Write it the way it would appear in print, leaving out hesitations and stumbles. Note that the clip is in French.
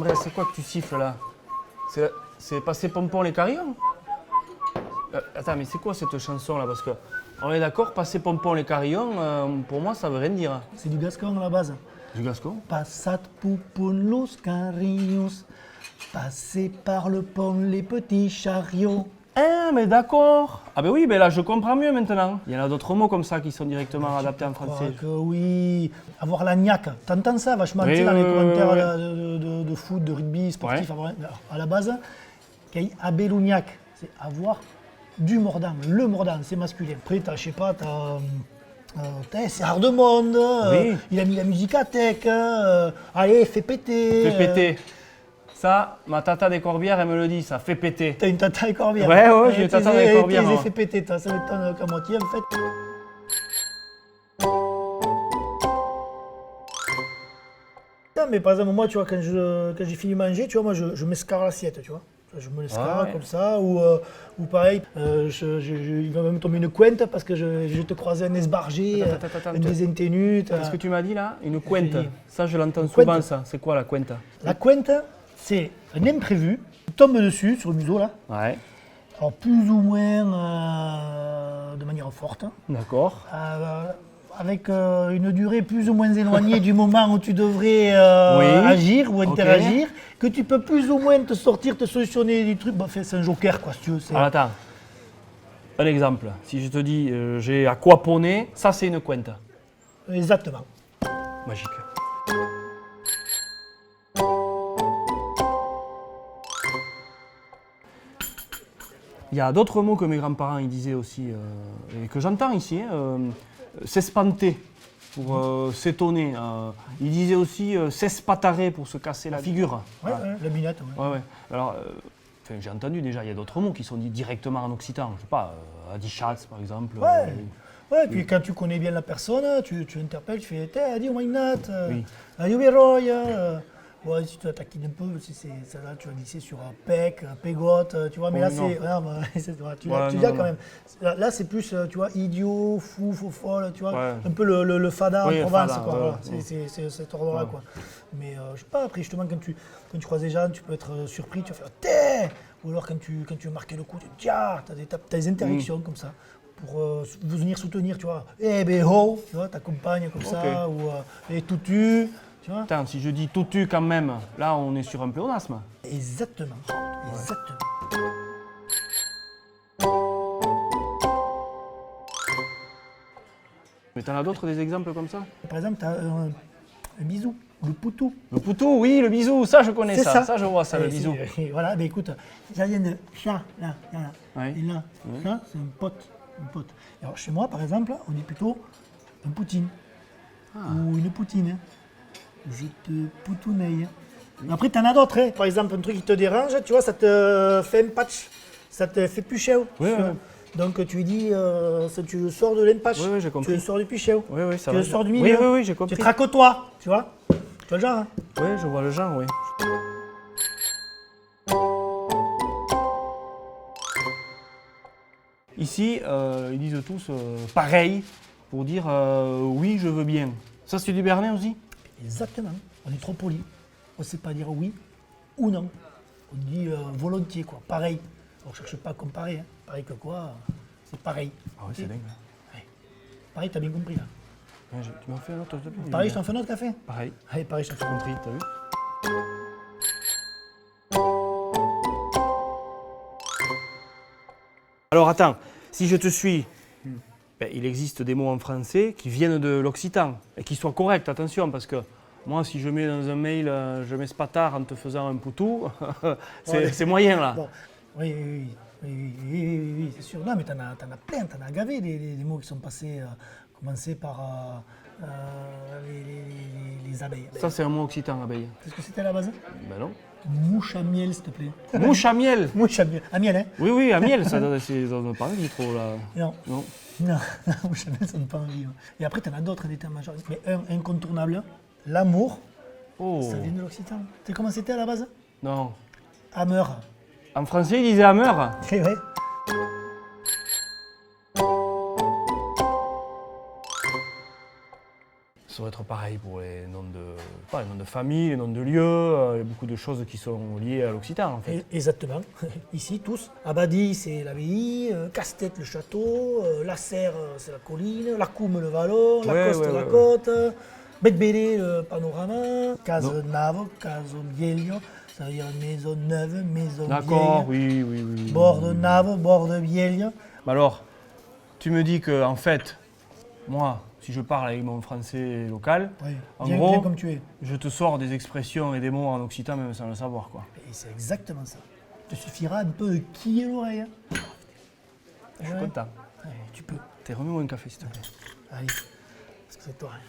Bresse, c'est quoi que tu siffles là? C'est passer pompon les carillons? Attends, mais c'est quoi cette chanson là? Parce que on est d'accord, passer pompon les carillons, pour moi ça veut rien dire. C'est du gascon à la base. Du gascon? Passat poupon los carrillos, passer par le pont les petits chariots. Ah, mais d'accord. Ah ben oui, ben là je comprends mieux maintenant. Il y en a d'autres mots comme ça qui sont directement adaptés en français. Que oui, avoir la niaque. T'entends ça vachement Oui, tu sais, dans oui, les oui, commentaires oui. de foot, de rugby, sportif. Ouais. Alors, à la base, abeluniac, c'est avoir du mordant, le mordant, c'est masculin. Après, t'as, je sais pas, c'est Ardemonde, Oui. il a mis la musique à tech, allez, fais péter. Fait péter. Ça, ma tata des Corbières, elle me le dit, ça fait péter. T'as une tata avec Corbière. Ouais, j'ai une tata avec Corbière. T'es fait péter, toi, ça m'étonne qu'à moitié, en fait. Mais par exemple, moi, tu vois, quand j'ai fini de manger, tu vois, moi, je m'escarre l'assiette, tu vois. Je me l'escarre Ouais. comme ça, ou pareil, il va même tomber une couente parce que je te croisais un esbargé, Attends, un désinténu. Qu'est-ce que tu m'as dit là? Une couente. dit. Ça, je l'entends Couente. souvent, ça. C'est quoi la couente? La couente, c'est un imprévu, tu tombes dessus, sur le museau, là, Ouais, alors plus ou moins de manière forte, d'accord. avec une durée plus ou moins éloignée du moment où tu devrais Oui. agir ou Ok. interagir, que tu peux plus ou moins te sortir, te solutionner du truc. Bah, c'est un joker, quoi, si tu veux. Alors attends, un exemple. Si je te dis j'ai aquaponé, ça c'est une couente. Exactement. Magique. Il y a d'autres mots que mes grands-parents ils disaient aussi, et que j'entends ici, s'espanter pour s'étonner. Ils disaient aussi s'espatarer pour se casser la figure. Ouais, la binette. Ouais. Ouais. Alors, j'ai entendu déjà, il y a d'autres mots qui sont dits directement en occitan. Je sais pas, adichatz par exemple. Ouais. Ouais, puis quand tu connais bien la personne, tu interpelles, tu fais « Adi, Omainat, Oui. Adi Beroya ». Ouais, si tu la taquines un peu, si c'est ça là, tu vas glisser sur un pec, un pégote, tu vois, mais là, non. c'est. Tu Ouais, tu non, dis non. quand même. Là, c'est plus, tu vois, idiot, fou, faux folle, tu vois, Ouais. un peu le fada Oui, en le Provence, fada, quoi. ouais, Voilà. ouais. C'est cet ordre-là, Ouais. quoi. Mais je sais pas, après, justement, quand tu croises des gens, tu peux être surpris, tu vas faire « Té !» Ou alors, quand tu veux marquer le coup, tu dis « Ah !» T'as des interactions comme ça. Pour vous venir soutenir, tu vois, eh ben ho, tu vois, t'accompagnes comme ça, ou et tutu, tu vois. Attends, si je dis toutu quand même, là on est sur un pléonasme. Exactement, exactement. Mais t'en as d'autres des exemples comme ça? Par exemple, t'as un bisou, le poutou. Le poutou, oui, le bisou, ça je connais C'est ça. ça. Je vois ça, le Et bisou. voilà, ben écoute, ça vient de chat, là, Ouais. et là, ça, c'est un pote, une pote. Alors chez moi, par exemple, on dit plutôt un poutine, ou une poutine. Je te poutouneille. Après, t'en as d'autres, hein. Par exemple, un truc qui te dérange, tu vois, ça te fait un patch, ça te fait plus chaud. Oui, oui. Donc tu lui dis, tu le sors de l'empatch, Oui, oui, j'ai compris. tu le sors du pichot, Oui, oui, ça tu va. le sors du Oui, milieu, oui, oui, j'ai compris. tu traques-toi, tu vois. Tu vois le genre, hein. Oui, je vois le genre, oui. Ici, ils disent tous pareil pour dire oui, je veux bien. Ça, c'est du Bernet aussi? Exactement, on est trop poli. On ne sait pas dire oui ou non. On dit volontiers, quoi, pareil. On ne cherche pas à comparer, hein. Pareil que quoi, c'est pareil. Ah oui, c'est dingue. Ouais. Pareil, t'as bien compris, là. Ouais, tu m'en fais un autre, s'il te plaît? Pareil, je t'en fais un autre café. Pareil, Allez, pareil, je t'en fais un autre. compris, t'as vu? Alors attends, si je te suis, ben, il existe des mots en français qui viennent de l'occitan et qui soient corrects, attention, parce que moi, si je mets dans un mail, je mets spatard en te faisant un poutou, c'est moyen là. Bon, oui, c'est sûr. Non, mais t'en as plein, t'en as gavé des mots qui sont passés, commencés par les abeilles. Ça, c'est un mot occitan, abeille. Qu'est-ce que c'était à la base? Ben non. Mouche à miel, s'il te plaît. Mouche à miel. Mouche à miel. À miel, hein? Oui, oui, à miel, ça donne pas envie trop là. Non. Non. Non, mouche à miel, ça donne pas envie. Ouais. Et après, t'en as d'autres, des termes majeurs. Mais un incontournable, l'amour, Oh. ça vient de l'occitan. Tu sais comment c'était à la base? Non. Hammer. En français, ils disaient hammer. C'est vrai. doit être pareil pour les noms les noms de famille, les noms de lieux, il y a beaucoup de choses qui sont liées à l'occitan en fait. Exactement. Ici, tous. Abadie, c'est l'abbaye. Castet, le château. La Serre, c'est la colline. La Coume, le vallon. La Coste, la côte. Becbele, le panorama. Casenavo, Caso Vieglio. Ça veut dire maison neuve, maison D'accord, vieille. oui. Bord de Navo, bord de Vieglio. Alors, tu me dis que en fait, moi, si je parle avec mon français local, Oui, en bien, gros, bien comme tu es. je te sors des expressions et des mots en occitan même sans le savoir quoi. Et c'est exactement ça. Il te suffira un peu de quiller l'oreille. Hein. Je suis content. Ouais, tu peux. Remets-moi un café s'il te plaît. Allez, parce que c'est toi. Hein.